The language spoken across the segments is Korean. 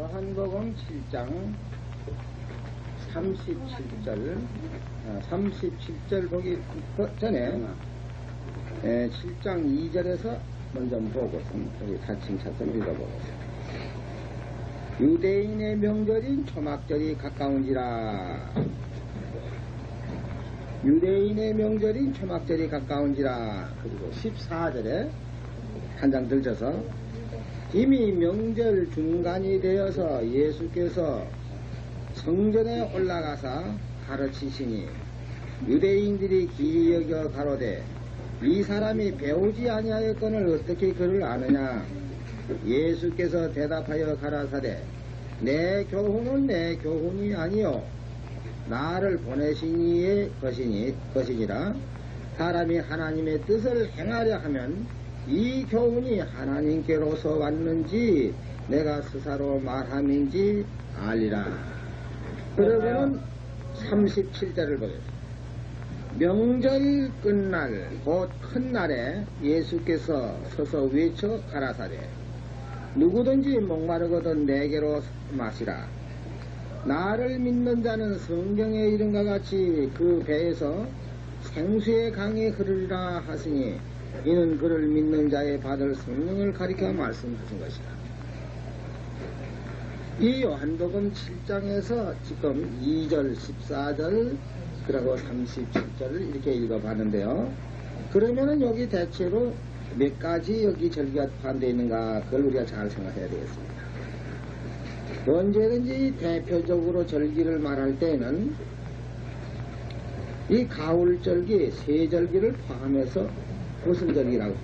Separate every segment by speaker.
Speaker 1: 요한복음 7장 37절 보기 전에 7장 2절에서 먼저 보고서 우리 차츰차츰 읽어보겠습니다. 유대인의 명절인 초막절이 가까운지라. 유대인의 명절인 초막절이 가까운지라. 그리고 14절에 한 장 들쳐서 이미 명절 중간이 되어서 예수께서 성전에 올라가사 가르치시니 유대인들이 기이 여겨 가로되 이 사람이 배우지 아니하였거늘 어떻게 그를 아느냐. 예수께서 대답하여 가라사대 내 교훈은 내 교훈이 아니요 나를 보내신 이의 것이니라. 사람이 하나님의 뜻을 행하려 하면 이 교훈이 하나님께로서 왔는지 내가 스사로 말함인지 알리라. 그러고는 37절을 보겠습니다. 명절 끝날 곧 큰 날에 예수께서 서서 외쳐 가라사대 누구든지 목마르거든 내게로 마시라. 나를 믿는 자는 성경에 이른과 같이 그 배에서 생수의 강이 흐르리라 하시니 이는 그를 믿는 자의 받을 성령을 가리켜 말씀하신 것이다. 이 요한복음 7장에서 지금 2절, 14절, 그리고 37절을 이렇게 읽어봤는데요. 그러면은 여기 대체로 몇 가지 여기 절기가 포함되어 있는가, 그걸 우리가 잘 생각해야 되겠습니다. 언제든지 대표적으로 절기를 말할 때는 이 가을절기, 세절기를 포함해서 무슨 절기라고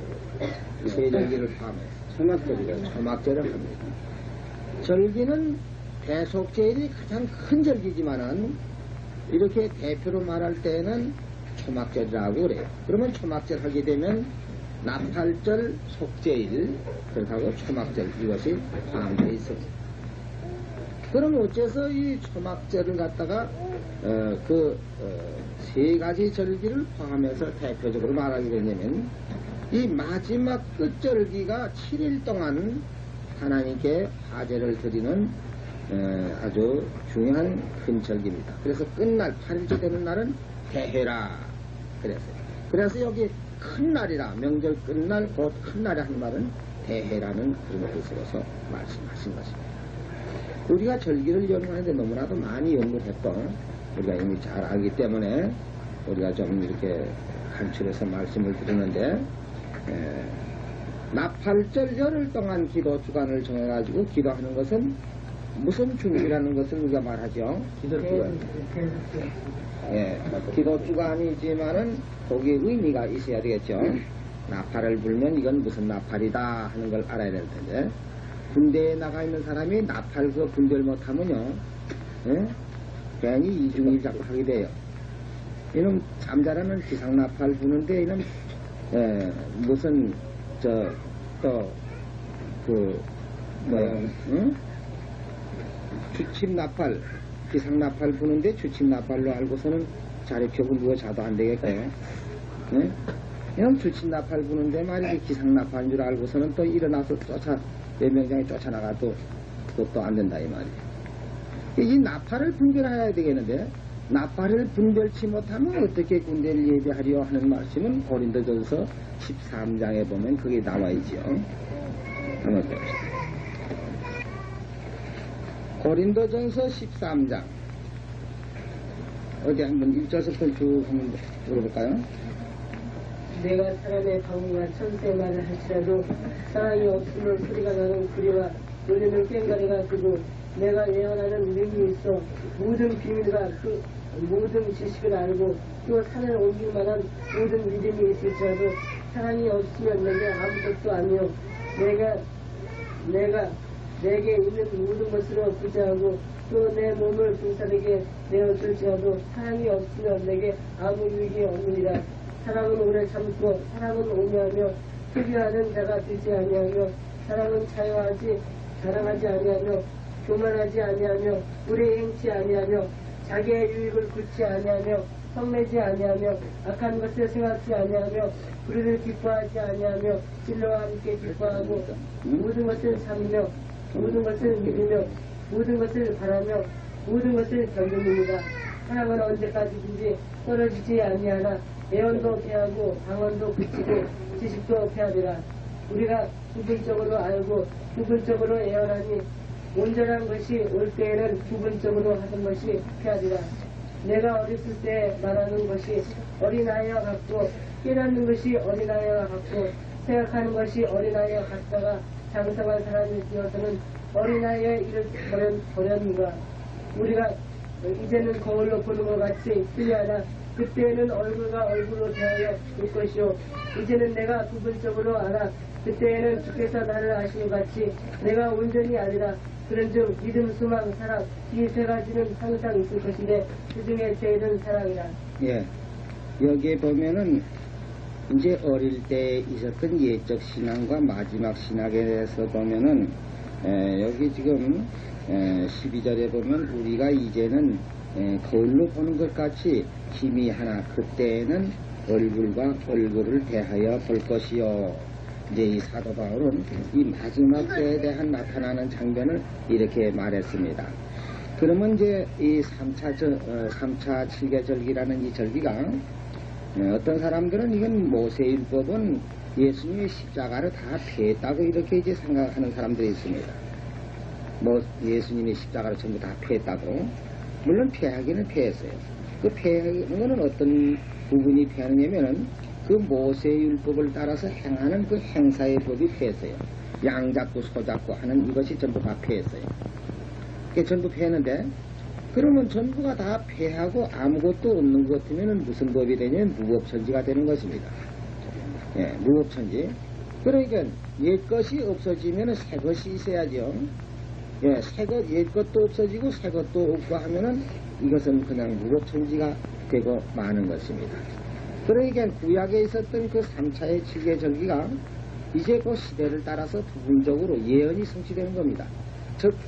Speaker 1: 세절기를 포함해서 초막절을 합니다. 절기는 대속제일이 가장 큰 절기지만은 이렇게 대표로 말할 때는 초막절이라고 그래요. 그러면 초막절 하게 되면 나팔절, 속제일, 그렇다고 초막절 이것이 포함되어 있습니다. 그럼 어째서 이 초막절을 갖다가 세 가지 절기를 포함해서 대표적으로 말하게 되냐면 이 마지막 끝절기가 7일 동안 하나님께 화제를 드리는 아주 중요한 큰 절기입니다. 그래서 끝날 8일째 되는 날은 대회라 그랬어요. 그래서 여기 큰 날이라 명절 끝날 곧 큰 날에 한 말은 대회라는 그런 뜻으로서 말씀하신 것입니다. 우리가 절기를 연구하는데 너무나도 많이 연구했던 우리가 이미 잘 알기 때문에 우리가 좀 이렇게 간추려서 말씀을 드리는데 나팔절 열흘 동안 기도 주간을 정해가지고 기도하는 것은 무슨 중이라는 것을 우리가 말하죠. 기도주간. 기도주간이지만은 거기에 의미가 있어야 되겠죠. 나팔을 불면 이건 무슨 나팔이다 하는 걸 알아야 될 텐데 군대에 나가 있는 사람이 나팔 그 분별 못하면요, 괜히 이중일 자꾸 하게 돼요. 이놈 잠자라는 기상나팔 부는데 이놈 무슨 주침나팔, 기상나팔 부는데 주침나팔로 알고서는 자리 펴고 누워 자도 안 되겠고요. 이놈 주침나팔 부는데 말이지 기상나팔인 줄 알고서는 또 일어나서 몇 명장에 쫓아나가도 그것도 안 된다 이 말이에요. 이 나팔을 분별해야 되겠는데 나팔을 분별치 못하면 어떻게 군대를 예비하려 하는 말씀은 고린도전서 13장에 보면 그게 나와 있죠. 한번 봅시다. 고린도전서 13장 어디 한번 1절부터 쭉 한번 들어볼까요?
Speaker 2: 내가 사람의 방과 천세만을 할지라도 사랑이 없으면 소리가 나는 구리와 노래는 꽹과리가 그고 내가 예언하는 능이 있어 모든 비밀과 그 모든 지식을 알고 또 산을 옮길 만한 모든 믿음이 있을지라도 사랑이 없으면 내게 아무것도 아니요 내게 있는 모든 것으로 부자하고 또 내 몸을 두 사람에게 내어줄지라도 사랑이 없으면 내게 아무 유익이 없느니라. 사랑은 오래 참고 사랑은 오묘하며 특유하는 자가 되지 아니하며 사랑은 자랑하지 아니하며 교만하지 아니하며 불의 행치 아니하며 자기의 유익을 굳지 아니하며 성내지 아니하며 악한 것을 생각지 아니하며 불의를 기뻐하지 아니하며 진로와 함께 기뻐하고 모든 것을 참으며 모든 것을 믿으며 모든 것을 바라며 모든 것을 견딥니다. 사랑은 언제까지든지 떨어지지 아니하나 애언도 패하고 방언도 그치고 지식도 패하리라. 우리가 부분적으로 알고 부분적으로 애언하니 온전한 것이 올 때에는 부분적으로 하던 것이 패하리라. 내가 어렸을 때 말하는 것이 어린아이와 같고 깨닫는 것이 어린아이와 같고 생각하는 것이 어린아이와 같다가 장성한 사람이 되어서는 어린아이의 일을 버렸는가. 우리가 이제는 거울로 보는 것 같이 틀리하나 그때는 얼굴과 얼굴로 대하여 볼 것이요 이제는 내가 부분적으로 알아 그때에는 주께서 나를 아시는 같이 내가 온전히 알리라. 그런즉 믿음, 소망, 사랑 이 세 가지는 항상 있을 것인데 그 중에 제일은 사랑이라.
Speaker 1: 예, 여기에 보면은 이제 어릴 때 있었던 예적 신앙과 마지막 신학에 대해서 보면은 여기 지금 12절에 보면 우리가 이제는 거울로 보는 것 같이 힘이 하나 그때에는 얼굴과 얼굴을 대하여 볼 것이요. 이제 이 사도 바울은 이 마지막 때에 대한 나타나는 장면을 이렇게 말했습니다. 그러면 이제 이 3차 7계절기라는 이 절기가 어떤 사람들은 이건 모세율법은 예수님의 십자가를 다 피했다고 이렇게 이제 생각하는 사람들이 있습니다. 뭐 예수님의 십자가를 전부 다 피했다고. 물론 피하기는 피했어요. 그 피하는 거는 어떤 부분이 피하느냐면은 그 모세율법을 따라서 행하는 그 행사의 법이 피했어요. 양 잡고 소 잡고 하는 이것이 전부 다 피했어요. 그게 전부 피했는데 그러면 전부가 다 폐하고 아무것도 없는 것 같으면 무슨 법이 되냐면 무법천지가 되는 것입니다. 예, 무법천지. 그러니까 옛것이 없어지면 새것이 있어야죠. 예, 옛것도 없어지고 새것도 없고 하면은 이것은 그냥 무법천지가 되고 마는 것입니다. 그러니까 구약에 있었던 그 3차의 7계절기가 이제 그 시대를 따라서 부분적으로 예언이 성취되는 겁니다.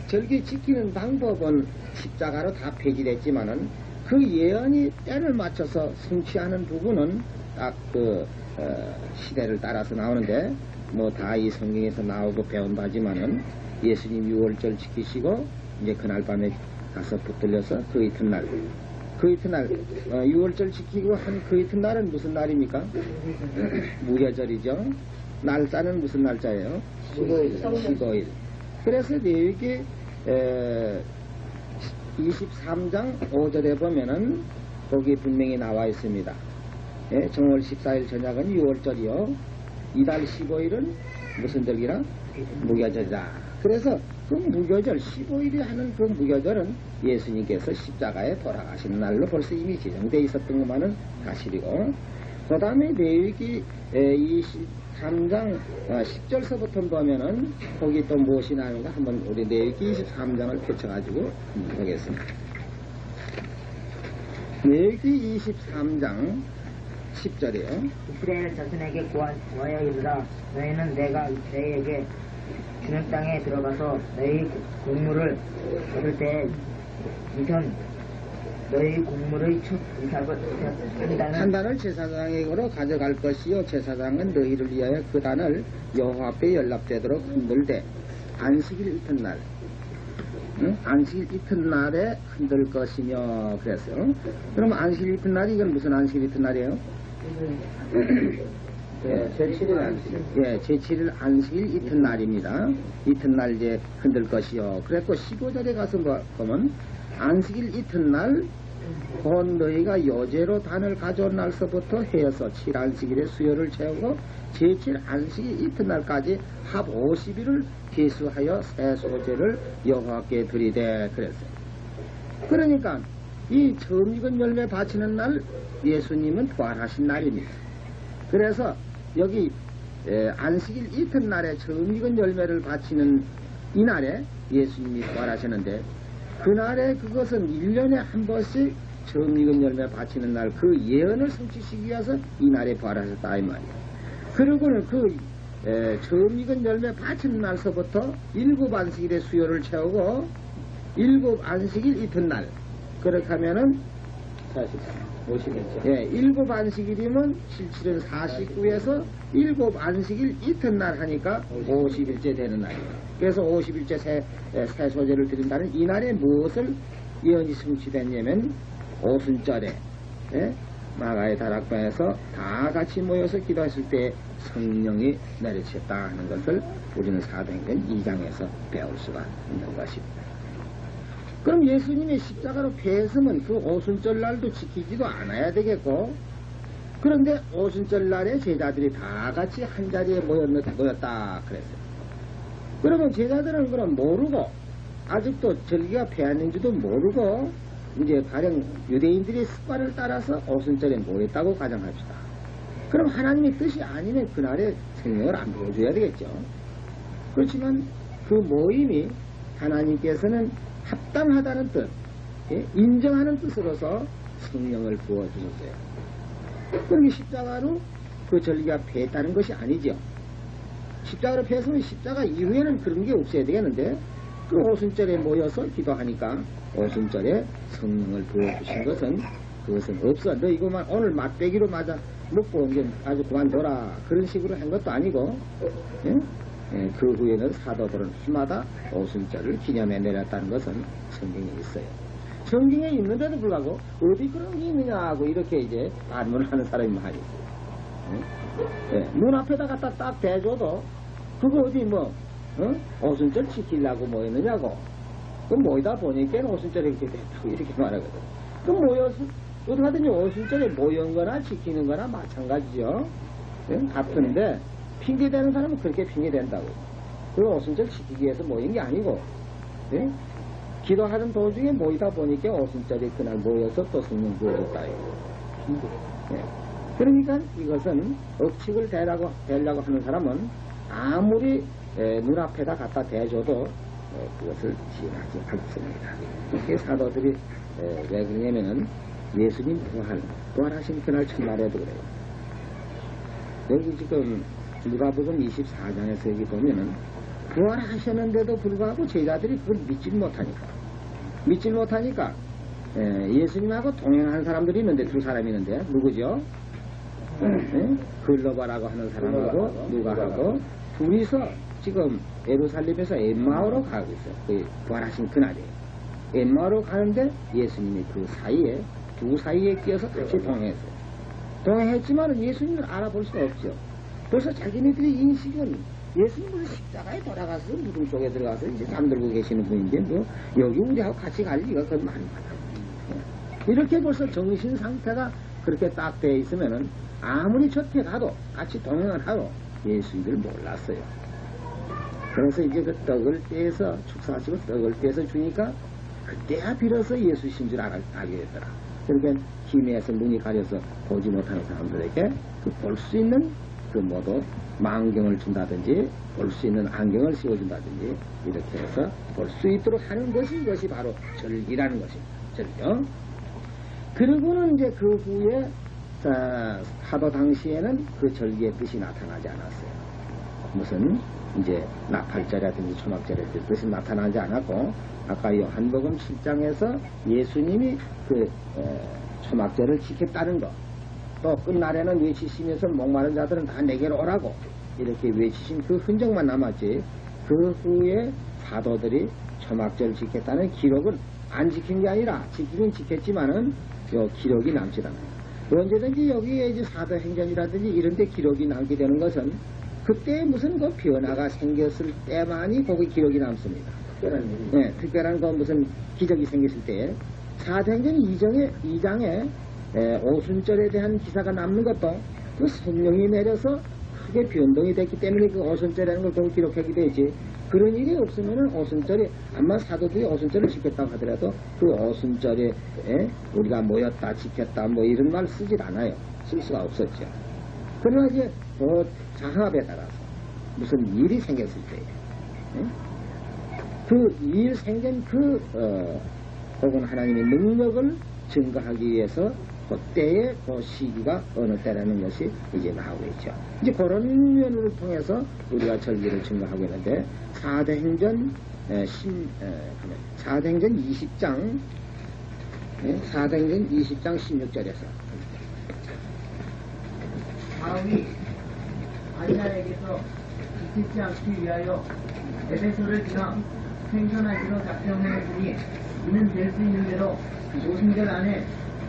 Speaker 1: 절기 지키는 방법은 십자가로 다 폐지됐지만은 그 예언이 때를 맞춰서 성취하는 부분은 딱 그 시대를 따라서 나오는데 뭐 다 이 성경에서 나오고 배운 바지만은 예수님 6월절 지키시고 이제 그날 밤에 가서 붙들려서 그 이튿날 6월절 지키고 한 그 이튿날은 무슨 날입니까? 무교절이죠. 날짜는 무슨 날짜예요? 15일. 그래서 레위기 23장 5절에 보면은 거기 분명히 나와 있습니다. 예, 정월 14일 저녁은 6월절이요. 이달 15일은 무슨 절기라? 무교절이다. 그래서 그 무교절 15일이 하는 그 무교절은 예수님께서 십자가에 돌아가시는 날로 벌써 이미 지정되어 있었던 것만은 사실이고, 그 다음에 레위기 23장 10절서부터 보면은 거기 또 무엇이 나오는가 한번 우리 레위기 23장을 펼쳐가지고 보겠습니다. 레위기 23장 10절이에요.
Speaker 3: 이스라엘 자손에게 구하여 이르라. 너희는 내가 너희에게 주는 땅에 들어가서 너희 곡물을 얻을 때에 너희 곡물의 첫
Speaker 1: 한 단을 제사장에게로 가져갈 것이요 제사장은 너희를 위하여 그 단을 여호와 앞에 연락되도록 흔들되 안식일 이튿날 안식일 이튿날에 흔들 것이며 그랬어요. 그럼 안식일 이튿날이 이건 무슨 안식일 이튿날이에요?
Speaker 2: 예, 제7일 안식.
Speaker 1: 예, 제7일 안식일 이튿날입니다. 이튿날 이제 흔들 것이요. 그랬고 15절에 가서 보면 안식일 이튿날 곧 너희가 여제로 단을 가져온 날서부터 해서 7안식일의 수요를 채우고 제7 안식일 이튿날까지 합 50일을 계수하여 새 소제를 여호와께 드리되 그랬어요. 그러니까 이 처음 익은 열매 바치는 날 예수님은 부활하신 날입니다. 그래서 여기 안식일 이튿날에 처음 익은 열매를 바치는 이날에 예수님이 부활하셨는데 그날에 그것은 1년에 한 번씩 처음 익은 열매 바치는 날 그 예언을 성취시키기 위해서 이날에 부활하셨다 이 말이에요. 그리고는 그 처음 익은 열매 바치는 날서부터 7안식일의 수요를 채우고 7안식일 이튿날 그렇게 하면은 예, 7 안식일이면 77은 49에서 7 안식일 이튿날 하니까 50일째 되는 날이에요. 그래서 50일째 새 소재를 드린다는 이날에 무엇을 예언이 성취됐냐면 오순절에 예? 마가의 다락방에서 다 같이 모여서 기도했을 때 성령이 내려쳤다 하는 것을 우리는 사도행전 2장에서 배울 수가 있는 것입니다. 그럼 예수님의 십자가로 패했으면 그 오순절 날도 지키지도 않아야 되겠고, 그런데 오순절 날에 제자들이 다 같이 한 자리에 모였다 그랬어요. 그러면 제자들은 그럼 모르고 아직도 절기가 패했는지도 모르고 이제 가령 유대인들의 습관을 따라서 오순절에 모였다고 가정합시다. 그럼 하나님의 뜻이 아니면 그날에 성령을 안 부어줘야 되겠죠. 그렇지만 그 모임이 하나님께서는 합당하다는 뜻, 예? 인정하는 뜻으로서 성령을 부어주셨어요. 그럼 십자가로 그 절기가 패했다는 것이 아니죠. 십자가로 패했으면 십자가 이후에는 그런 게 없어야 되겠는데, 그 오순절에 모여서 기도하니까 오순절에 성령을 부어주신 것은 그것은 없어. 너 이거만 오늘 맛배기로 맞아 먹고 이제 아주 그만둬라 그런 식으로 한 것도 아니고, 예? 예, 그 후에는 사도들은 해마다 오순절을 기념해 내렸다는 것은 성경에 있어요. 성경에 있는데도 불구하고 어디 그런 게 있느냐 하고 이렇게 이제 반문하는 사람이 많이 있어요. 예? 예, 문 앞에다 갖다 딱 대줘도 그거 어디 뭐 오순절 지키려고 모였느냐고. 그럼 모이다 보니까 오순절에 이렇게 됐다고 이렇게 말하거든. 그럼 모여서 어디 가든지 오순절에 모인 거나 지키는 거나 마찬가지죠. 예? 같은데 핑계대는 사람은 그렇게 핑계댄다고. 그 오순절 지키기 위해서 모인 게 아니고, 예? 기도하는 도중에 모이다 보니까 오순절에 그날 모여서 또 성령 부어줬다. 예. 그러니까 이것은 억측을 대려고 하는 사람은 아무리 눈앞에다 갖다 대줘도 그것을 지나지 않습니다. 이렇게 사도들이 왜 그러냐면은 예수님 부활하신 그날 첫날에도 그래요. 여기 지금 누가복음 24장에서 여기 보면은 부활하셨는데도 불구하고 제자들이 그걸 믿질 못하니까 예수님하고 동행한 사람들이 있는데 두 사람이 있는데 누구죠? 글로바라고 하는 사람하고 누가하고 둘이서 지금 예루살렘에서 엠마오로 가고 있어요. 그 부활하신 그날이에요. 엠마오로 가는데 예수님이 그 사이에 두 사이에 끼어서 같이 동행했어요. 동행했지만 예수님을 알아볼 수가 없죠. 그래서 자기네들의 인식은 예수님은 십자가에 돌아가서 무덤 속에 들어가서 이제 잠들고 계시는 분인데 뭐 여기 우리하고 같이 갈 리가 그건 많이 많아. 이렇게 벌써 정신 상태가 그렇게 딱 돼 있으면은 아무리 저태 가도 같이 동행을 하고 예수님을 몰랐어요. 그래서 이제 그 떡을 떼서 축사하시고 떡을 떼서 주니까 그때야 비로소 예수신 줄 알게 됐더라. 그러니까 힘에서 눈이 가려서 보지 못하는 사람들에게 그 볼 수 있는 그 모두 망경을 준다든지 볼 수 있는 안경을 씌워준다든지 이렇게 해서 볼 수 있도록 하는 것이 이것이 바로 절기라는 것입니다. 절기요. 그리고는 이제 그 후에 사도 당시에는 그 절기의 뜻이 나타나지 않았어요. 무슨 이제 나팔절이라든지 초막절이라든지 뜻이 나타나지 않았고, 아까 요한복음 7장에서 예수님이 그 초막절을 지켰다는 것, 또 끝날에는 외치시면서 목마른 자들은 다 내게로 오라고 이렇게 외치신 그 흔적만 남았지, 그 후에 사도들이 초막절을 지켰다는 기록은 안 지킨 게 아니라 지키긴 지켰지만은 요 기록이 남지 않아요. 언제든지 여기에 이제 사도행전이라든지 이런 데 기록이 남게 되는 것은 그때 무슨 그 변화가 생겼을 때만이 거기 기록이 남습니다. 네, 특별한 그 무슨 기적이 생겼을 때 사도행전 2장에 오순절에 대한 기사가 남는 것도 그 성령이 내려서 크게 변동이 됐기 때문에 그 오순절이라는 걸 거기 기록하게 되지, 그런 일이 없으면은 오순절에 아마 사도들이 오순절을 지켰다고 하더라도 그 오순절에 우리가 모였다 지켰다 뭐 이런 말 쓰질 않아요. 쓸 수가 없었죠. 그러나 이제 그 장합에 따라서 무슨 일이 생겼을 때에 그 일 생긴 혹은 하나님의 능력을 증거하기 위해서 그때의 그 시기가 어느 때라는 것이 이제 나오고 있죠. 이제 그런 면을 통해서 우리가 절기를 증거하고 있는데, 사도행전 20장 사도행전 20장 16절에서
Speaker 3: 바울이 아리아에게서 지키지 않기 위하여 에베소를 지나 생선하기로 작정하였으니 이는 될 수 있는 대로 오순절 안에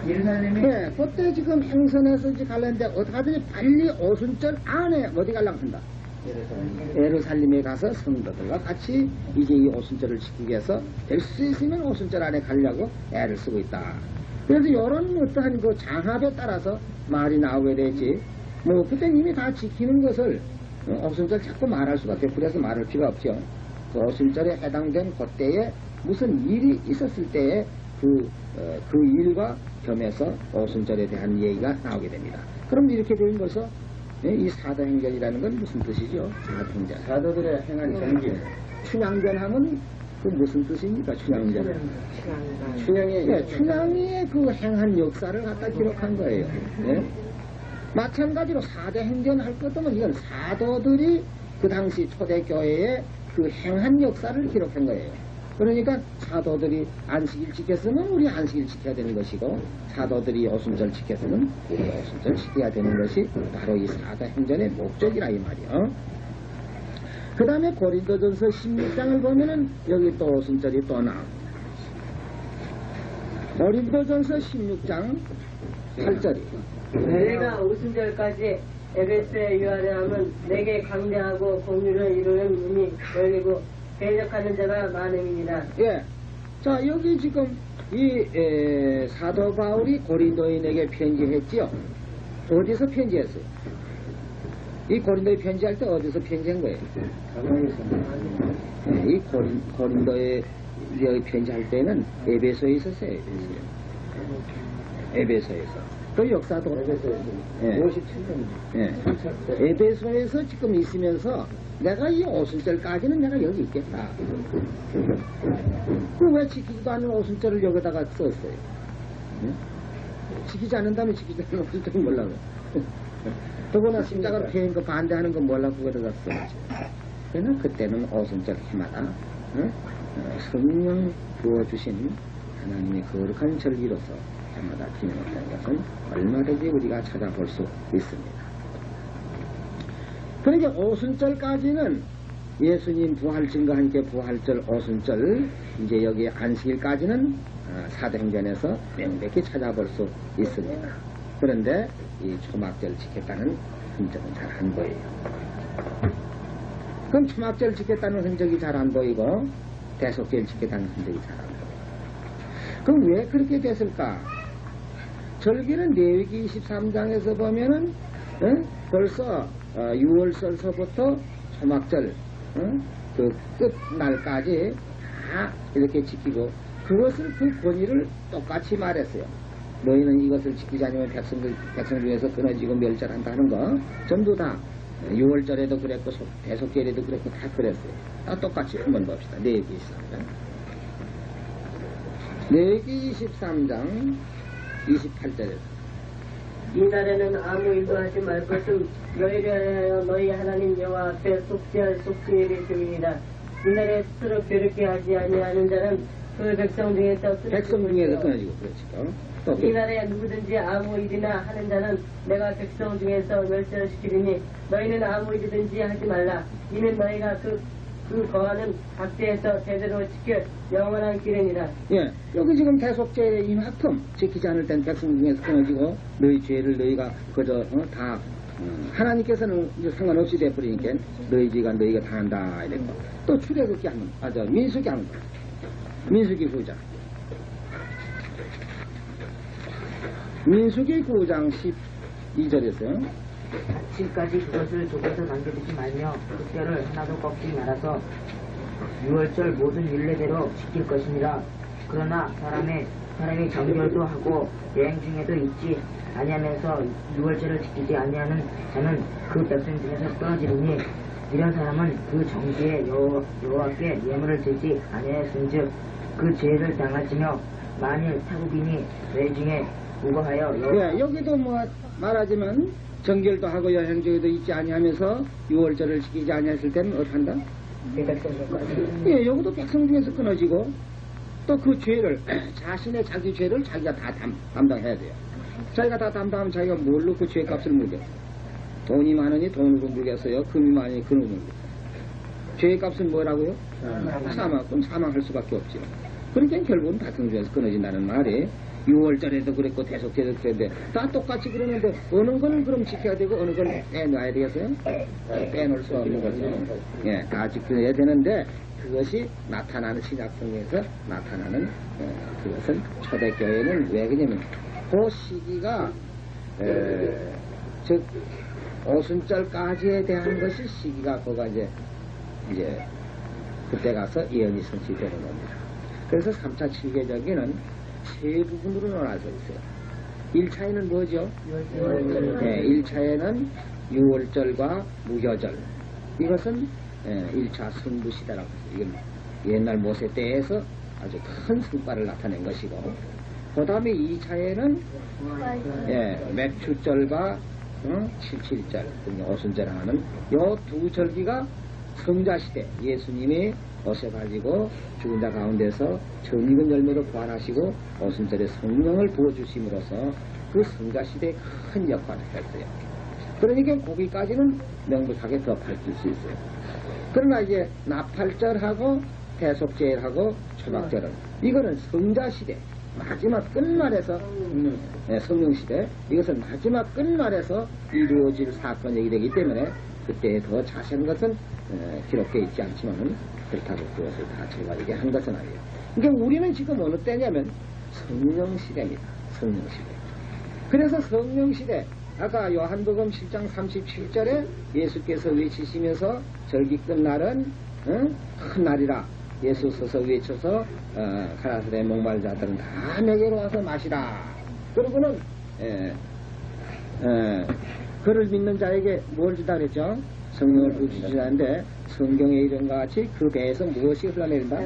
Speaker 3: 예루살렘에
Speaker 1: 그때 지금 행선해서 이제 갈랬는데 어떻게 하더니 빨리 오순절 안에 어디 갈라고 한다? 예루살렘에 가서 성도들과 같이 이제 이 오순절을 지키기 위해서 될 수 있으면 오순절 안에 가려고 애를 쓰고 있다. 그래서 이런 어떠한 그 장합에 따라서 말이 나오게 되지. 뭐 그때 이미 다 지키는 것을 오순절 자꾸 말할 수밖에 없고 그래서 말할 필요가 없죠. 그 오순절에 해당된 그때에 무슨 일이 있었을 때에 그 일과 겸해서 오순절에 대한 얘기가 나오게 됩니다. 그럼 이렇게 되는 것은 이 사도행전이라는 건 무슨 뜻이죠? 사도행전.
Speaker 4: 사도들의 행한 전기.
Speaker 1: 춘향전 하면 그 무슨 뜻입니까? 춘향전. 춘향이의 그 행한 역사를 갖다 기록한 거예요. 네? 마찬가지로 사도행전 할 것 없으면 이건 사도들이 그 당시 초대교회의 그 행한 역사를 기록한 거예요. 그러니까 사도들이 안식일 지켰으면 우리 안식일 지켜야 되는 것이고 사도들이 오순절 지켰으면 우리 오순절 지켜야 되는 것이 바로 이 사도행전의 목적이라 이 말이요. 그 다음에 고린도전서 16장을 보면은 여기 또 오순절이 또 나옵니다. 고린도전서 16장 8절이
Speaker 2: 내가 오순절까지 에베소에 유하려 함은 내게 강제하고 공유를 이루는 문이 열리고 대적하는 자가 많음이니라.
Speaker 1: 예. 자, 여기 지금 이 사도 바울이 고린도인에게 편지했지요. 어디서 편지했어요? 이 고린도에 편지할 때 어디서 편지한 거예요? 이 고린도에 여기 편지할 때는 에베소에 있었어요. 에베소에서. 그 역사도
Speaker 4: 에베소에서 57년.
Speaker 1: 에베소에서 지금 있으면서 내가 이 오순절까지는 내가 여기 있겠다. 그럼 왜 지키지도 않는 오순절을 여기다가 썼어요? 응? 지키지 않는다면 지키지 않는 오순절은 몰라고. 더구나 십자가로 피한 거 반대하는 거 몰라고 그거다가 썼지. 그러나 그때는 오순절 해마다 성령 부어주신 하나님의 거룩한 절기로서 해마다 기념했다는 것은 얼마든지 우리가 찾아볼 수 있습니다. 그러니까 오순절까지는 예수님 부활절과 함께 부활절 오순절 이제 여기 안식일까지는 사도행전에서 명백히 찾아볼 수 있습니다. 그런데 이 초막절 지켰다는 흔적은 잘 안 보여요. 그럼 초막절 지켰다는 흔적이 잘 안 보이고 대속절 지켰다는 흔적이 잘 안 보여요. 그럼 왜 그렇게 됐을까? 절기는 레위기 23장에서 보면은 벌써 6월서부터 초막절 그 끝날까지 다 이렇게 지키고 그것을 그 권위를 똑같이 말했어요. 너희는 이것을 지키지 않으면 백성 중에서 끊어지고 멸절한다 하는 거 전부 다 6월절에도 그랬고 대속절에도 그랬고 다 그랬어요. 다 똑같이 한번 봅시다. 레위기 23장 레위기 23장 28절에서
Speaker 2: 이날에는 아무 일도 하지 말 것은 너희를 하여 너희 하나님 여호와 앞에 속죄할 속죄일이 주이니라. 이날에 스스로 괴롭게 하지 아니하는 자는 그 백성 중에서
Speaker 1: 끊어지고 그렇죠. 또
Speaker 2: 이날에 누구든지 아무 일이나 하는 자는 내가 백성 중에서 멸절시키리니 너희는 아무 일이든지 하지 말라. 이는 너희가 그 거하는 각지에서 제대로 지켜 영원한 기름이라.
Speaker 1: 예, 여기 지금 대속죄의 이만큼 지키지 않을 땐 백성 중에서 끊어지고 너희 죄를 너희가 그저 다 하나님께서는 이제 상관없이 돼버리니까 너희 죄가 너희가 다 한다 이랬고 또 출애굽기 하면 민수기 하는 거 민수기 9장 민수기 9장 12절에서요.
Speaker 3: 지금까지 그것을 좁아서 남겨두지 말며 그때를 하나도 꺾지 말아서 6월절 모든 율례대로 지킬 것이니라. 그러나 사람이 정결도 하고 여행 중에도 있지 아니하면서 6월절을 지키지 아니하는 자는 그 백성 중에서 끊어지리니 이런 사람은 그 정죄에 여호와께 예물을 드리지 아니하였은즉 그 죄를 당할지며 만일 타국인이 너희 중에 우거하여
Speaker 1: 여기도 뭐 말하지만 정결도 하고 여행 중에도 있지 아니하면서 6월절을 지키지 아니했을 때는 어떡한다? 예, 여기도 백성 중에서 끊어지고 또 그 죄를, 자신의 자기 죄를 자기가 다 담당해야 돼요. 자기가 다 담당하면 자기가 뭘로 그 죄값을 물겠어요? 돈이 많으니 돈으로 물겠어요? 금이 많으니 금으로 물겠어요? 죄값은 뭐라고요? 사망. 그럼 사망할 수밖에 없죠. 그러니까 결국은 같은 죄에서 끊어진다는 말이 6월절에도 그랬고 대속제도 그랬는데 다 똑같이 그러는데 어느 거는 그럼 지켜야 되고 어느 걸 빼놔야 되겠어요? 빼놓을 수 없는 거죠. 예, 다 지켜야 되는데 그것이 나타나는 신약성에서 나타나는 그것은 초대교회는 왜 그러냐면 그 시기가 즉 오순절까지에 대한 것이 시기가 그가 이제 그때 가서 예언이 성취되는 겁니다. 그래서 3차 7개절기는 세 부분으로 나눠져 있어요. 1차에는 뭐죠? 네, 1차에는 6월절과 무효절. 이것은 1차 승부시대라고 해요. 이건 옛날 모세 때에서 아주 큰 성과를 나타낸 것이고, 그 다음에 2차에는 맥추절과 77절, 오순절 하는 요 두 절기가 성자시대, 예수님이 오셔가지고 죽은 자 가운데서 전익은 열매로 부활하시고 오순절에 성령을 부어주심으로써 그 성자시대에 큰 역할을 했어요. 그러니까 거기까지는 명백하게 더 밝힐 수 있어요. 그러나 이제 나팔절하고 대속제일하고 초막절은 이거는 성자시대, 마지막 끝말에서 성령시대, 이것은 마지막 끝말에서 이루어질 사건이 되기 때문에 그때 더 자세한 것은 기록되어 있지 않지만은 그렇다고 그것을 다 제가 얘기한 것은 아니에요. 그러니까 우리는 지금 어느 때냐면 성령시대입니다. 성령시대. 그래서 성령시대, 아까 요한복음 7장 37절에 예수께서 외치시면서 절기 끝날은 큰 날이라 예수 서서 외쳐서 가라사대 목마른 자들은 다 내게로 와서 마시라. 그러고는 그를 믿는 자에게 뭘 주다 그랬죠? 성령을 부어주시는데 성경에 이른과 같이 그 배에서 무엇이 흘러내린다?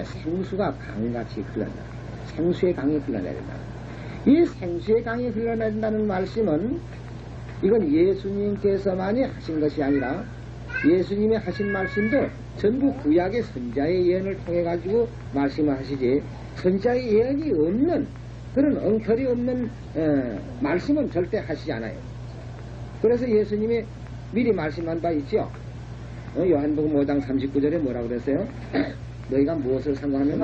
Speaker 1: 생수가 강같이 흘러낸다. 생수의 강이 흘러내린다. 이 생수의 강이 흘러내린다는 말씀은 이건 예수님께서만이 하신 것이 아니라 예수님이 하신 말씀도 전부 구약의 선자의 예언을 통해 가지고 말씀을 하시지 선자의 예언이 없는 그런 엉터리 없는 말씀은 절대 하시지 않아요. 그래서 예수님이 미리 말씀한 바 있죠. 요한복음 5장 39절에 뭐라고 그랬어요? 너희가 무엇을 상고하면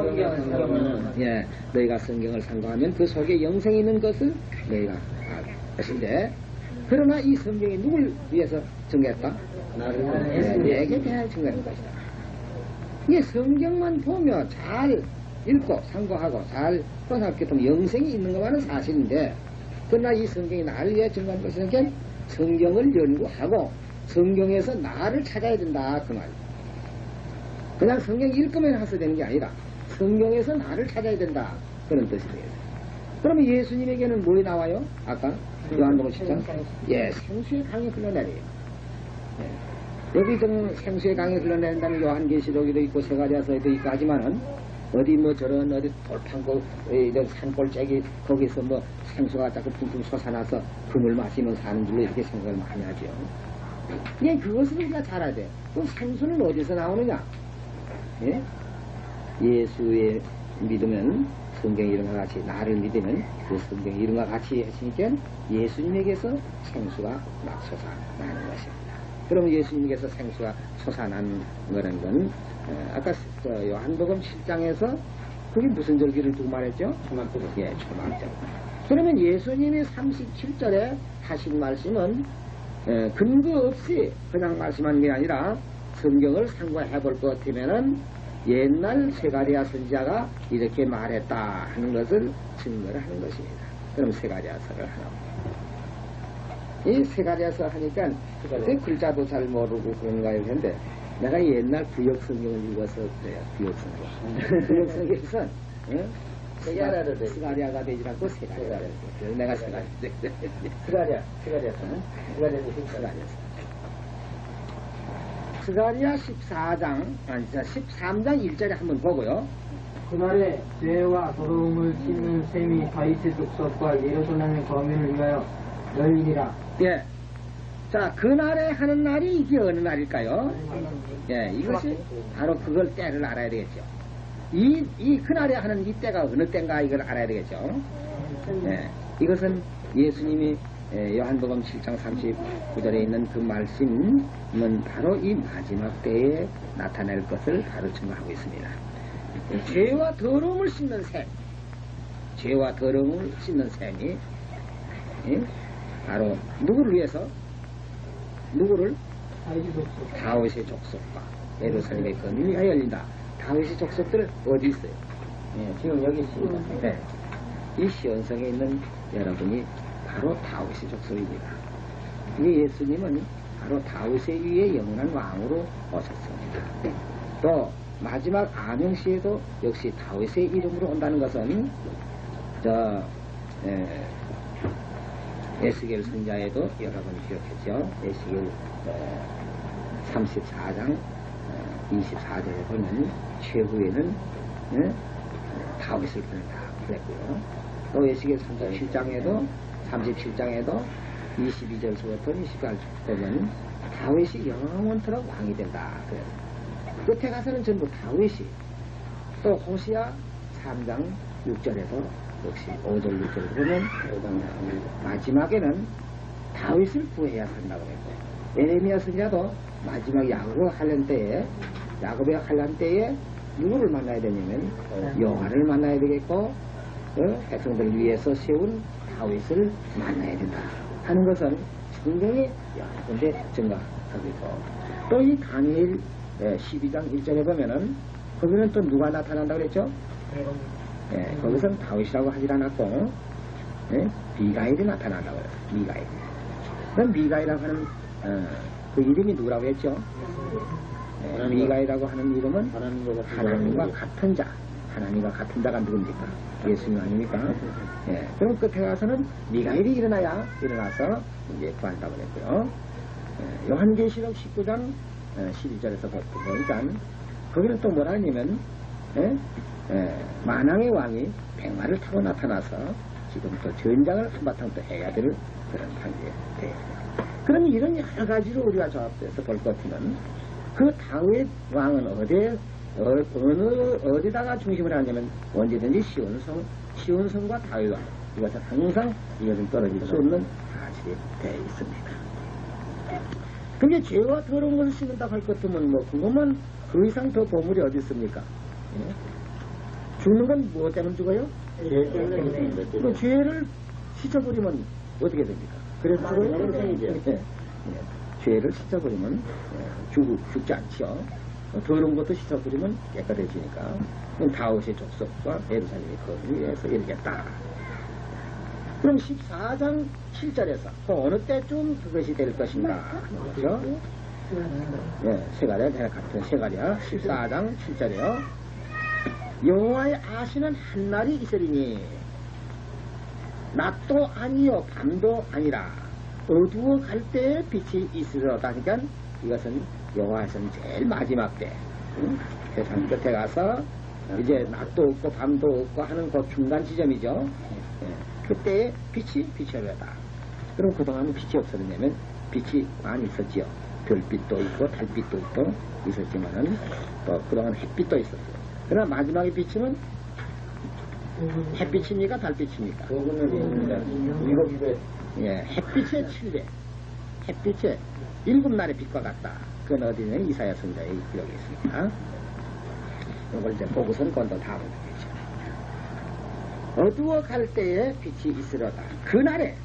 Speaker 1: 너희가 성경을 상고하면 그 속에 영생이 있는 것을 너희가 아신데, 그러나 이 성경이 누굴 위해서 증거했다? 내게 대하여 증거한 것이다. 이게 성경만 보며 잘 읽고 상고하고 잘 생각해 보면 영생이 있는 것만은 사실인데, 그러나 이 성경이 나를 위해 증거한 것이니까 성경을 연구하고 성경에서 나를 찾아야 된다 그 말이에요. 그냥 성경 읽으면 해서 되는 게 아니라 성경에서 나를 찾아야 된다 그런 뜻이 되겠어요. 그러면 예수님에게는 뭐에 나와요? 아까 요한복음 10장 생수의 강이 흘러내려요. 여기 좀 생수의 강이 흘러내린다는 요한계시록에도 있고 세가랴서에도 있고 하지만은 어디 뭐 저런 어디 돌판고 이런 산골짜기 거기서 뭐 생수가 자꾸 풍풍 솟아나서 금을 마시면 사는 줄로 이렇게 생각을 많이 하죠. 예, 그것을 우리가 잘 알아야 돼. 그럼 생수는 어디서 나오느냐? 예? 예수의 믿으면 성경의 이름과 같이 나를 믿으면 그 성경의 이름과 같이 하시니까 예수님에게서 생수가 막 솟아나는 것입니다. 그러면 예수님께서 생수가 솟아난 거라는 건 아까 요한복음 7장에서 그게 무슨 절기를 두고 말했죠? 초막절. 예, 초막절. 그러면 예수님이 37절에 하신 말씀은 근거 없이 그냥 말씀하는 게 아니라 성경을 상고해 볼 것 같으면은 옛날 세가랴 선지자가 이렇게 말했다 하는 것을 증거를 하는 것입니다. 그럼 세가랴서를 하나. 이 세가랴서 하니까 글자도 잘 모르고 그런가 했는데 내가 옛날 구역 성경을 읽어서 그래요. 구역 성경. 구역 성경에서 스가랴가 되지 않고 세가랴가 됐어요. 내가 스가랴. 스가랴 14장, 13장 1절에 한번 보고요.
Speaker 3: 그날에 죄와 더러움을 씻는 셈이 다윗의 족속과 예루살렘의 거민을 위하여 열리니라.
Speaker 1: 예. 자, 그날에 하는 날이 이게 어느 날일까요? 예, 이것이 바로 그걸 때를 알아야 되겠죠. 이 그날에 하는 이때가 어느 때인가 이걸 알아야 되겠죠. 예, 이것은 예수님이 요한복음 7장 39절에 있는 그 말씀은 바로 이 마지막 때에 나타날 것을 바로 증거하고 있습니다. 죄와 더러움을 씻는 셈, 죄와 더러움을 씻는 셈이 바로 누구를 위해서? 누구를? 다윗의 족속과 예루살렘의 건의가 열린다. 다윗의 족속들 어디 있어요?
Speaker 4: 지금 여기 있습니다.
Speaker 1: 네. 이 시온성에 있는 여러분이 바로 다윗의 족속입니다. 이 예수님은 바로 다윗의 위에 영원한 왕으로 오셨습니다. 또 마지막 암영시에도 역시 다윗의 이름으로 온다는 것은 에스겔 선자에도 여러분 기억했죠. 에스겔 34장 24절에 보면 최후에는 다윗을 그랬고요. 또 에스겔 37장에도 22절부터 28절 보면 다윗이 영원토록 왕이 된다. 그래요. 끝에 가서는 전부 다윗이, 또 호시아 3장 6절에서 역시 5절 6절을 보면 마지막에는 다윗을 구해야 산다고 했고, 예레미야 선지자도 마지막 야곱의 환란 때에 누구를 만나야 되냐면 여호와를 만나야 되겠고, 백성들을 위해서 세운 다윗을 만나야 된다 하는 것은 성경에 여러 군데 증거하고 있고, 또 이 다니엘 12장 1절에 보면은 거기는 또 누가 나타난다고 그랬죠? 거기서는 다윗이라고 하질 않았고 미가엘이 나타난다고 그래요. 미가엘. 그럼 미가엘이라고 하는 그 이름이 누구라고 했죠? 미가엘이라고 하는 이름은 하나님과 같은 자. 하나님과 같은 자가 누굽니까? 예수님 아닙니까? 그럼 끝에 가서는 미가엘이 일어나서 이제 구한다고 그랬고요. 요한계시록 19장 12절에서 보니까 거기는 또 뭐라 하냐면 만왕의 왕이 백마를 타고 나타나서 지금 또 전장을 한바탕 또 해야 될 그런 단계에 돼요. 그러면 이런 여러 가지로 우리가 조합돼서 볼 것 같으면 그 다윗 왕은 어디다가 중심을 하냐면 언제든지 시온성과 다윗 왕, 이것은 항상 이것은 떨어질 수 없는 사실이 되어 있습니다. 근데 죄와 더러운 것을 씻는다고 할 것 같으면 뭐 그것만 그 이상 더 보물이 어디 있습니까? 죽는 건 뭐 때문에 죽어요? 그 죄를 씻어버리면 어떻게 됩니까? 그래서 죽어요? 죄를 씻어버리면 죽지 않죠. 더러운 것도 씻어버리면 깨끗해지니까. 다윗의 족속과 예루살렘의 거를 위해서 이르겠다. 그럼 14장 7절에서 어느 때쯤 그것이 될 것인가? 그렇죠? 세가랴 같은 세가랴 14장 7절에요. 여호와의 아시는 한날이 있으리니 낮도 아니요 밤도 아니라 어두워 갈 때에 빛이 있으리로다. 그러니까 이것은 여호와에서는 제일 마지막 때, 세상 끝에 가서 이제 낮도 없고 밤도 없고 하는 그 중간 지점이죠. 그때에 빛이 비춰려다. 그럼 그동안은 빛이 없었냐면 빛이 많이 있었지요. 별빛도 있고 달빛도 있고 있었지만은 또 그동안 햇빛도 있었어요. 그러나 마지막에 빛은 햇빛입니까? 달빛입니까? 햇빛의 7배, 햇빛의 7날의 빛과 같다. 그건 어디는 이사야 선지자의 기록이 있습니다. 이걸 이제 보고서는 건도 다음에 되죠. 어두워 갈 때에 빛이 있으려다. 그날에,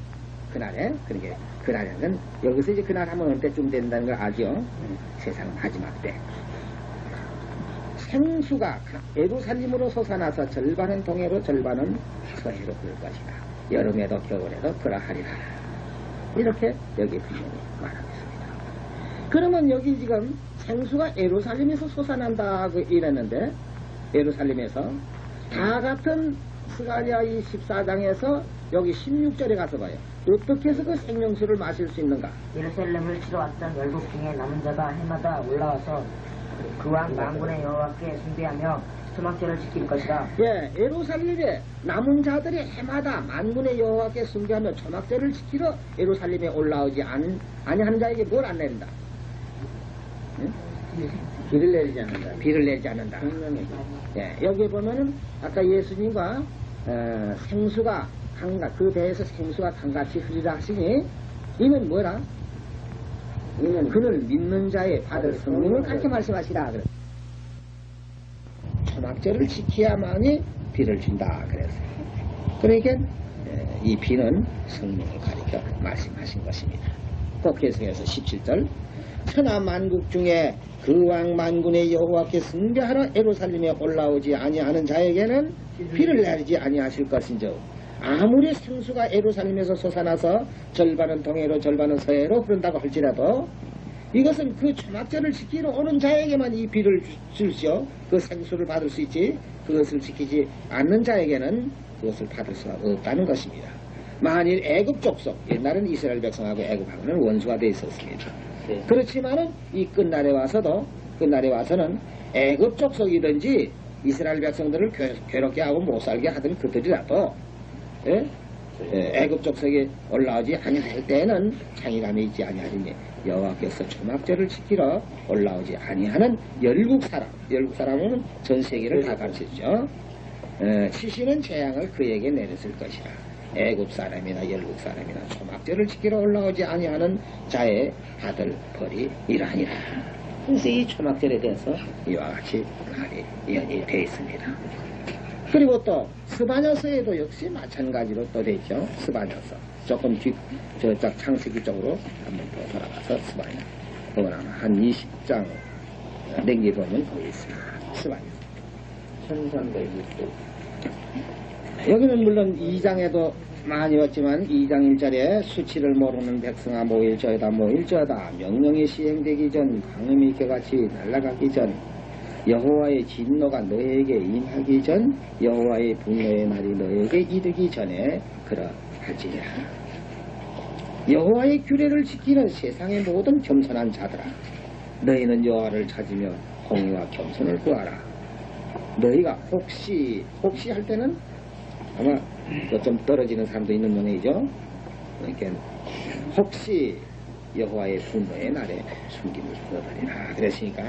Speaker 1: 그러니까 그날에는 여기서 이제 그날 하면 언제쯤 된다는 걸 아죠? 세상 마지막 때. 생수가 예루살렘으로 솟아나서 절반은 동해로 절반은 서해로 흐를 것이다. 여름에도 겨울에도 그러하리라. 이렇게 여기 분명히 말하고 있습니다. 그러면 여기 지금 생수가 예루살렘에서 솟아난다고 이랬는데, 예루살렘에서 다 같은 스가랴 14장에서 여기 16절에 가서 봐요. 어떻게 해서 그 생명수를 마실 수 있는가?
Speaker 3: 예루살렘을 치러 왔던 열국 중에 남은 자가 해마다 올라와서 그 왕 만군의 여호와께 숭배하며 초막절을 지킬 것이라.
Speaker 1: 예루살렘에 남은 자들이 해마다 만군의 여호와께 숭배하며 초막절을 지키러 예루살렘에 올라오지 아니하는 자에게 뭘 안 내린다? 비를 내리지 않는다. 비를 내리지 않는다.
Speaker 4: 성령의
Speaker 1: 예, 여기 보면은 아까 예수님과 생수가 그 배에서 생수가 강같이 흐리라 하시니 이는 뭐라?
Speaker 4: 이는
Speaker 1: 그를 믿는 자의 받을 성령을 그렇게 말씀하시라. 그래. 초막절을 지켜야만이 비를 준다. 그래서 그러니까 이 비는 성령을 가리켜 말씀하신 것입니다. 꼭 계속해서 17절 천하 만국 중에 그 왕 만군의 여호와께 숭배하러 예루살렘에 올라오지 아니하는 자에게는 비를 내리지 아니하실 것인즉 아무리 생수가 예루살렘에서 솟아나서 절반은 동해로 절반은 서해로 흐른다고 할지라도 이것은 그 초막절을 지키러 오는 자에게만 이 비를 줄지요. 그 생수를 받을 수 있지 그것을 지키지 않는 자에게는 그것을 받을 수가 없다는 것입니다. 만일 애굽 족속 옛날은 이스라엘 백성하고 애굽하고는 원수가 되어 있었습니다.
Speaker 4: 네.
Speaker 1: 그렇지만은 이 끝날에 와서는 애굽 족속이든지 이스라엘 백성들을 괴롭게 하고 못 살게 하던 그들이라도 애굽 족속에 올라오지 아니할 때에는 창의감이 있지 아니하리니 여호와께서 초막절을 지키러 올라오지 아니하는 열국 사람은 전 세계를 다 가르치죠. 치시는 재앙을 그에게 내렸을 것이라. 애굽 사람이나 열국 사람이나 초막절을 지키러 올라오지 아니하는 자의 받을 벌이 이러하니라. 그래서 이 초막절에 대해서 이와 같이 말이 연이되어 있습니다. 그리고 또 스바냐서에도 역시 마찬가지로 또 되어 있죠. 스바냐서 조금 저쪽 창세기 쪽으로 한번 더 돌아가서 스바냐 한 20장 넘기보면 거기 있습니다. 스바냐서
Speaker 4: 1360
Speaker 1: 여기는 물론 2장에도 많이 왔지만 2장 1절에 수치를 모르는 백성아 모일저어다 명령이 시행되기 전 강음이 겨같이 날아가기 전 여호와의 진노가 너에게 임하기 전 여호와의 분노의 날이 너에게 이르기 전에 그러할지니라. 여호와의 규례를 지키는 세상의 모든 겸손한 자들아 너희는 여호와를 찾으며 공의와 겸손을 구하라. 너희가 혹시 할 때는 아마 좀 떨어지는 사람도 있는 모양이죠. 그러니까 혹시 여호와의 분노의 날에 숨김을 얻으리라. 그랬으니까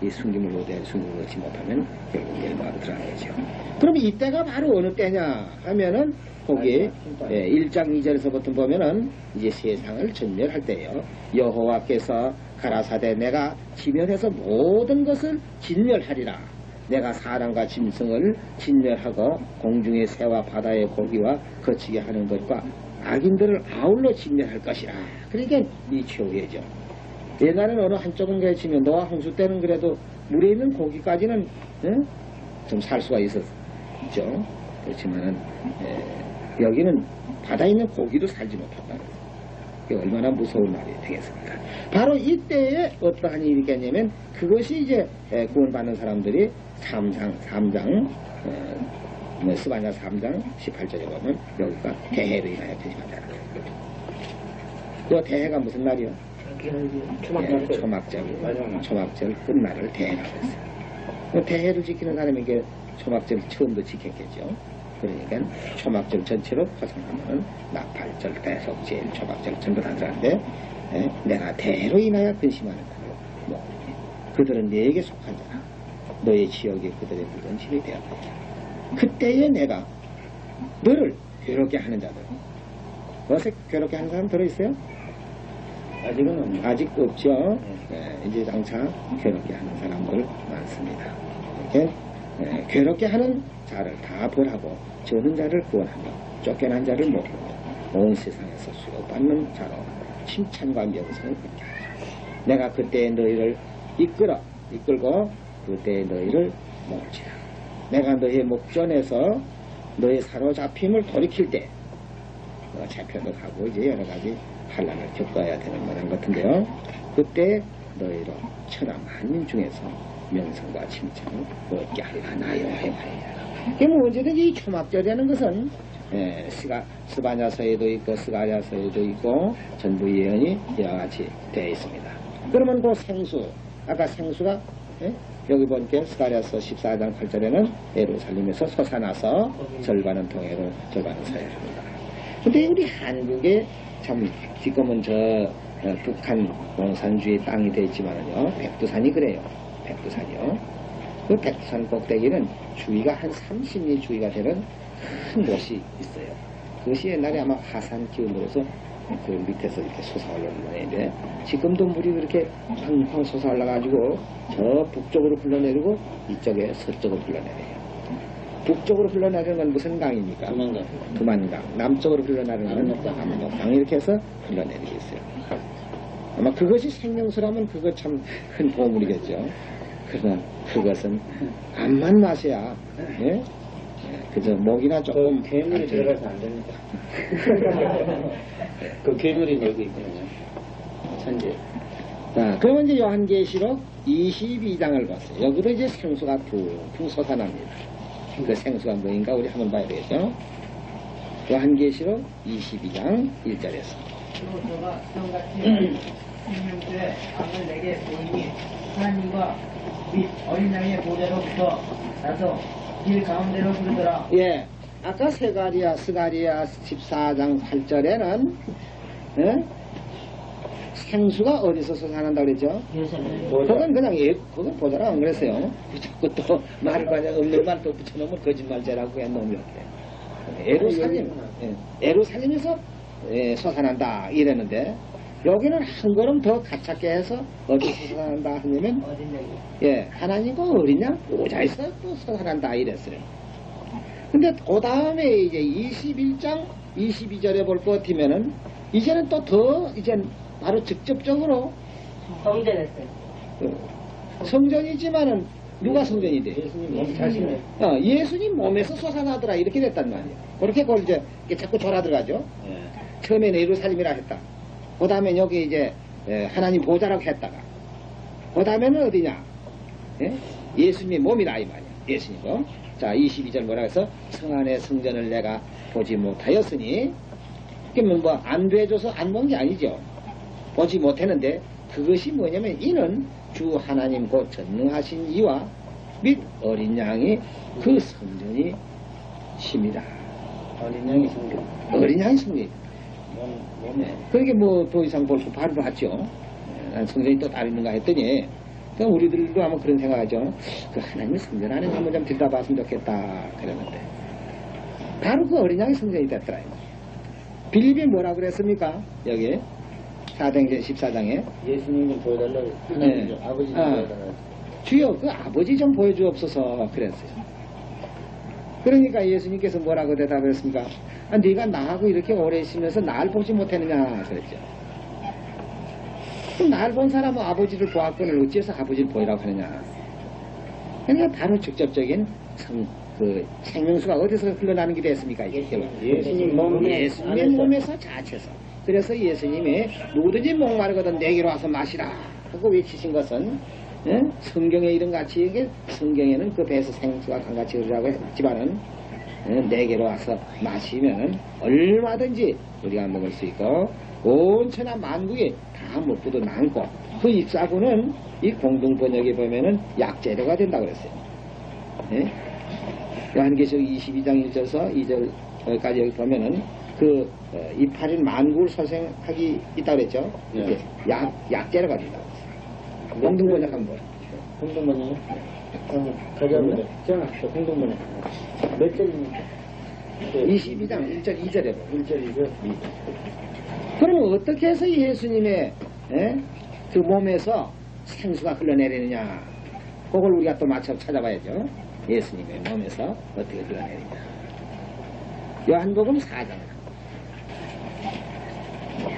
Speaker 1: 이 숨김을 얻지 못하면 결국 멸망으로 들어가는 거죠. 그럼 이때가 바로 어느 때냐 하면은 거기 1장 2절에서부터 보면은 이제 세상을 전멸할 때예요. 여호와께서 가라사대 내가 지멸해서 모든 것을 진멸하리라. 내가 사람과 짐승을 진멸하고 공중의 새와 바다의 고기와 거치게 하는 것과 악인들을 아울러 진멸할 것이라. 그러니까 이 최후예죠. 옛날에는 어느 한쪽은 그치면 노아 홍수 때는 그래도 물에 있는 고기까지는 좀 살 수가 있었죠. 그렇지만은 여기는 바다에 있는 고기도 살지 못한다는 게 얼마나 무서운 말이 되겠습니까? 바로 이때에 어떠한 일이 있겠냐면 그것이 이제 구원받는 사람들이 3장 스바냐 3장 18절에 보면 여기가 대해로 인하여 되지만다는 거예요. 그 대해가 무슨 날이요? 초막절 끝날을 대해라고 했어요. 대해를 지키는 사람에게 초막절 처음도 지켰겠죠. 그러니까 초막절 전체로 파송하면 나팔절, 대속절, 초막절 전부 다 들어가는데 내가 대해로 인하여 근심하는 자 그들은 내게 속한 자라. 너의 지역에 그들의 묻은 집이 되었다. 그때에 내가 너를 괴롭게 하는 자들. 어색 괴롭게 하는 사람 들어있어요?
Speaker 4: 아직은 없네요.
Speaker 1: 아직 없죠. 이제 장차 괴롭게 하는 사람들 많습니다. 이렇게 괴롭게 하는 자를 다 벌하고 저는 자를 구원하며 쫓겨난 자를 모르고 온 세상에서 수고받는 자로 칭찬과 명성을 받게 하죠. 내가 그때 너희를 이끌고 그때 너희를 모을지라. 내가 너희의 목전에서 너희 사로잡힘을 돌이킬 때 너가 잡혀도 가고 이제 여러가지 환난을 겪어야 되는 모양 같은데요. 그때 너희로 천하 만민 중에서 명성과 칭찬을 얻게 하나요 해말이야. 뭐 언제든지 이 초막절이라는 것은 스바냐서에도 있고 스가랴서에도 있고 전부 예언이 이와 같이 되어 있습니다. 그러면 그 생수 아까 생수가 여기 보니까 스가랴서 14장 8절에는 예루살렘에서 솟아나서 절반은 동해로 절반은 서해로. 근데 우리 한국에 참 지금은 저 북한 공산주의 땅이 됐지만은요, 백두산이 그래요. 백두산이요. 그 백두산 꼭대기는 주위가 한 30리 주위가 되는 큰 곳이 있어요. 그것이 옛날에 아마 화산 기운으로서 그 밑에서 이렇게 솟아올라오는 모양인데, 지금도 물이 그렇게 팡팡 솟아올라가지고 저 북쪽으로 흘러내리고 이쪽에 서쪽으로 흘러내려요. 북쪽으로 흘러내리는 건 무슨 강입니까? 두만강. 남쪽으로 흘러내리는 건 압록강. 이렇게 해서 흘러내리고 있어요. 아마 그것이 생명수라면 그거 참 큰 보물이겠죠. 그러나 그것은 암만 마셔야, 예? 그저 목이나 조금
Speaker 4: 괴물이 들어가서 안 됩니다. 그 괴물이 여기 있거든요. 천재.
Speaker 1: 자, 그러면 이제 요한계시록 22장을 봤어요. 여기도 이제 생수가 퉁퉁 솟아납니다. 그 생수가 뭐인가 우리 한번 봐야 되겠죠. 요한계시록 22장 1절에서.
Speaker 3: 그리고 저가 수정같이 생명수의 앞을 내게 보이니 하나님과 및 어린 양의 보좌로부터 나서 길 가운데로 부르더라.
Speaker 1: 예, 아까 스가랴 14장 8절에는 생수가 어디서 솟아난다고 그랬죠? 그건 그냥 그건 보자라 안 그랬어요. 자꾸 또 말을 그냥 없는 말 또 붙여놓으면 거짓말죄라고 그냥 놈이 없대. 에루살렘에서 솟아난다 이랬는데, 여기는 한 걸음 더 가깝게 해서 어디서 솟아난다 하냐면, 하나님과 어린 양 보좌에서 또 솟아난다 이랬어요. 근데 그 다음에 이제 21장 22절에 볼 것 같으면은, 이제는 또 더 이젠 바로 직접적으로
Speaker 2: 성전했어요.
Speaker 1: 성전이지만은 누가 성전이 돼?
Speaker 4: 예수님 자신의
Speaker 1: 예수님 몸에서 솟아나더라 이렇게 됐단 말이에요. 그렇게 그걸 이제 자꾸 돌아 들어가죠. 처음에는 예루살렘이라 했다. 그 다음에 여기 이제 하나님 보좌라고 했다가, 그 다음에는 어디냐? 예수님의 몸이라 이 말이야. 예수님도. 자, 22절 뭐라 해서 성 안의 성전을 내가 보지 못하였으니, 그러면 뭐 안 돼줘서 안 본 게 아니죠. 보지 못했는데, 그것이 뭐냐면 이는 주 하나님 곧 전능하신 이와 및 어린 양이 그 성전이 심이다.
Speaker 4: 어린 양이 성경.
Speaker 1: 어린 양이 성전이.
Speaker 4: 몸에
Speaker 1: 그렇게 뭐 더 이상 볼 거 바로 봤죠. 난 성전이 또 따로 있는가 했더니, 그러니까 우리들도 아마 그런 생각하죠. 그 하나님의 성전 안에 한번 좀 들여다봤으면 좋겠다 그랬는데, 바로 그 어린 양의 성전이 됐더라. 빌립이 뭐라 그랬습니까? 여기 사도행전 14장에
Speaker 4: 예수님 좀 보여달라고. 하나님 좀 아버지 좀 보여달라고.
Speaker 1: 주여 그 아버지 좀 보여주옵소서 그랬어요. 그러니까 예수님께서 뭐라고 대답했습니까? 네가 나하고 이렇게 오래 있으면서 날 보지 못했느냐 그랬죠. 그럼 날 본 사람은 아버지를 보았거늘 어찌해서 아버지를 보이라고 하느냐. 그러니까 바로 직접적인 생명수가 어디서 흘러나는 게 됐습니까?
Speaker 4: 예수님
Speaker 1: 예수님의 몸에서 자체서. 그래서 예수님이 누구든지 목마르거든 내게로 와서 마시라 하고 외치신 것은, 성경에 이런 같이, 이게 성경에는 그 배에서 생수가 강같이 흐르라고 했지만은, 내게로 와서 마시면은 얼마든지 우리가 먹을 수 있고, 온 천하 만국에 다 먹고도 남고, 그 입사구는 이 공동번역에 보면은 약재료가 된다고 그랬어요. 요한계시록 22장 1절에서 2절까지 여기 보면은 그 이파린 만국을 설생하기 있다고 그랬죠. 이게 약재료가 된다고 그랬어요. 공동번역 한번.
Speaker 4: 공동번역이요? 가져보자. 자, 공동번역. 몇 절입니까?
Speaker 1: 22장 1절 2절에
Speaker 4: 1절이죠?
Speaker 1: 그러면 어떻게 해서 예수님의 그 몸에서 생수가 흘러내리느냐, 그걸 우리가 또 맞춰 찾아봐야죠. 예수님의 몸에서 어떻게 흘러내리냐. 요한복음 4장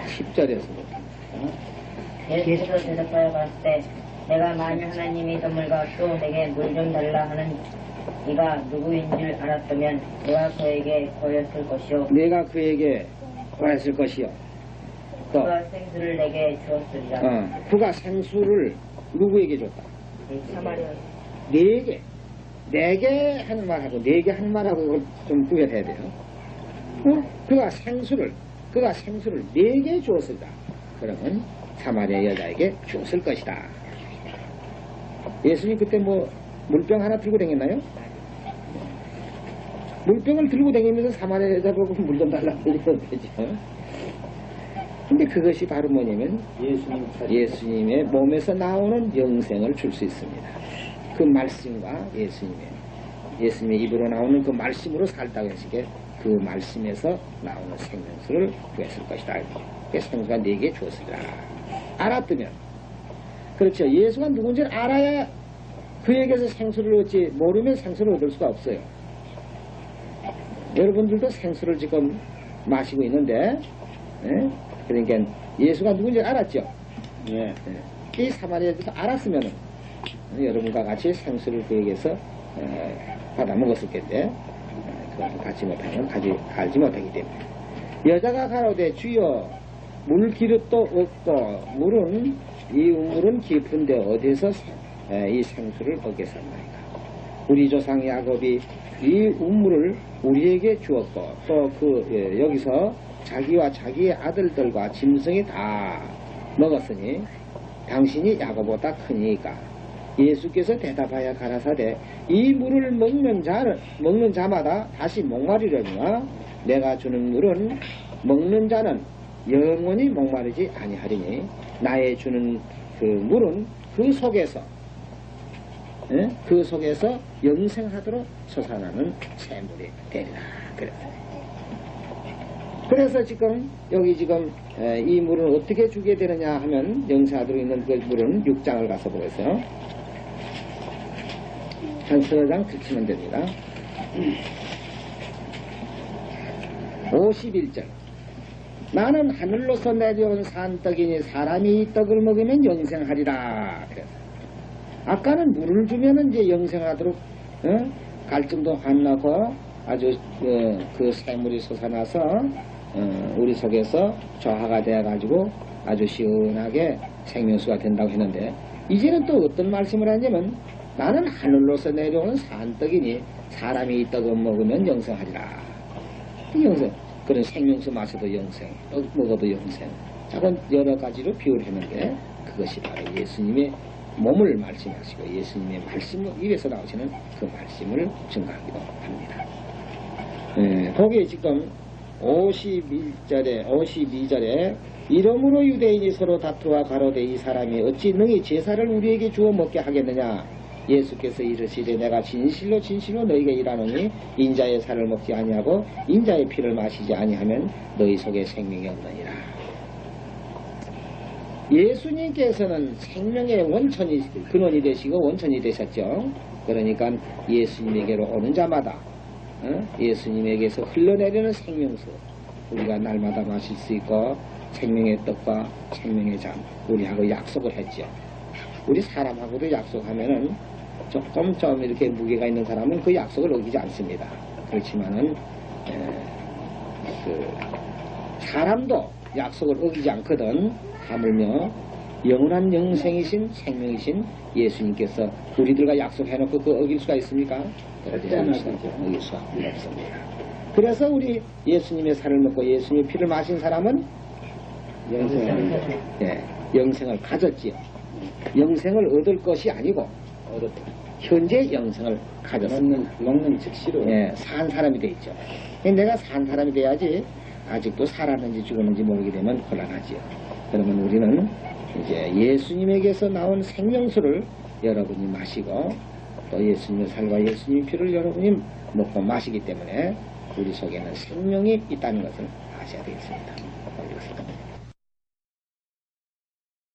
Speaker 1: 10절에서
Speaker 5: 예수께서 대답하여 가라사대 내가 만일 하나님의 선물과 또 내게 물 좀 달라 하는 네가 누구인 줄 알았다면 내가 그에게 보였을 것이요
Speaker 1: 내가 그에게 보였을 것이요 또
Speaker 5: 그가 생수를 내게 주었으리라.
Speaker 1: 그가 생수를 누구에게 줬다?
Speaker 5: 사마리아
Speaker 1: 네 개 하는 말하고 네 개 하는 말하고 이걸 좀 구별해야 돼요. 그가 생수를 네 개 주었을다. 그러면 사마리아 여자에게 주었을 것이다. 예수님 그때 뭐 물병 하나 들고 다녔나요? 물병을 들고 다니면서 사마리아 여자 보고 물 좀 달라고 그러면 되죠. 근데 그것이 바로 뭐냐면
Speaker 4: 예수님
Speaker 1: 예수님의 몸에서 나오는 영생을 줄 수 있습니다. 그 말씀과 예수님의 입으로 나오는 그 말씀으로 살다고 했으니까 그 말씀에서 나오는 생명수를 구했을 것이다. 그 생수가 네게 주었으리라. 알았더면, 그렇죠. 예수가 누군지를 알아야 그에게서 생수를 얻지, 모르면 생수를 얻을 수가 없어요. 여러분들도 생수를 지금 마시고 있는데, 예? 그러니까 예수가 누군지 알았죠.
Speaker 4: 예.
Speaker 1: 예. 이 사마리아도 알았으면은 여러분과 같이 생수를 그에게서 받아 먹었을 텐데, 그것을 갖지 못하면 알지 못하기 때문에. 여자가 가로되 주여 물 기릇도 없고 이 우물은 깊은데 어디서 이 생수를 얻겠습니까? 우리 조상 야곱이 이 우물을 우리에게 주었고 또 여기서 자기와 자기의 아들들과 짐승이 다 먹었으니 당신이 야곱보다 크니까. 예수께서 대답하여 가라사대 이 물을 먹는 자마다 다시 목마르려니와 내가 주는 물은 먹는 자는 영원히 목마르지 아니하리니 나의 주는 그 물은 그 속에서 영생하도록 솟아나는 샘물이 되리라. 그래서 지금 여기 지금 이 물은 어떻게 주게 되느냐 하면 영생하도록 있는 그 물은 6장을 가서 보겠어요. 한 서너 장 들치면 됩니다. 51절 나는 하늘로서 내려온 산떡이니 사람이 이 떡을 먹으면 영생하리라. 그래서 아까는 물을 주면은 이제 영생하도록 갈증도 안 나고 아주 그 샘물이 솟아나서 우리 속에서 저하가 되어 가지고 아주 시원하게 생명수가 된다고 했는데 이제는 또 어떤 말씀을 하냐면 나는 하늘로서 내려온 산떡이니 사람이 이 떡을 먹으면 영생하리라. 영생. 그런 생명수 마셔도 영생, 떡 먹어도 영생. 작은 여러 가지로 비유를 했는데 그것이 바로 예수님의 몸을 말씀하시고 예수님의 말씀 입에서 나오시는 그 말씀을 증가하기도 합니다. 거기에 지금 52절에 이러므로 유대인이 서로 다투와 가로되 이 사람이 어찌 능히 제사를 우리에게 주어 먹게 하겠느냐. 예수께서 이르시되 내가 진실로 너희에게 이르노니 인자의 살을 먹지 아니하고 인자의 피를 마시지 아니하면 너희 속에 생명이 없느니라. 예수님께서는 생명의 원천이 근원이 되시고 원천이 되셨죠. 그러니까 예수님에게로 오는 자마다 예수님에게서 흘러내리는 생명수 우리가 날마다 마실 수 있고 생명의 떡과 생명의 잔 우리하고 약속을 했죠. 우리 사람하고도 약속하면은 조금 이렇게 무게가 있는 사람은 그 약속을 어기지 않습니다. 그렇지만은 사람도 약속을 어기지 않거든. 하물며 영원한 영생이신 생명이신 예수님께서 우리들과 약속해놓고 그 어길 수가 있습니까? 어길 수가 없습니다. 그래서 우리 예수님의 살을 먹고 예수님의 피를 마신 사람은 영생을 가졌지요. 영생을 얻을 것이 아니고 현재 영생을 가졌습니다.
Speaker 4: 먹는 즉시로
Speaker 1: 산 사람이 돼 있죠. 내가 산 사람이 돼야지 아직도 살았는지 죽었는지 모르게 되면 곤란하지요. 그러면 우리는 이제 예수님에게서 나온 생명수를 여러분이 마시고 또 예수님의 살과 예수님의 피를 여러분이 먹고 마시기 때문에 우리 속에는 생명이 있다는 것을 아셔야 되겠습니다.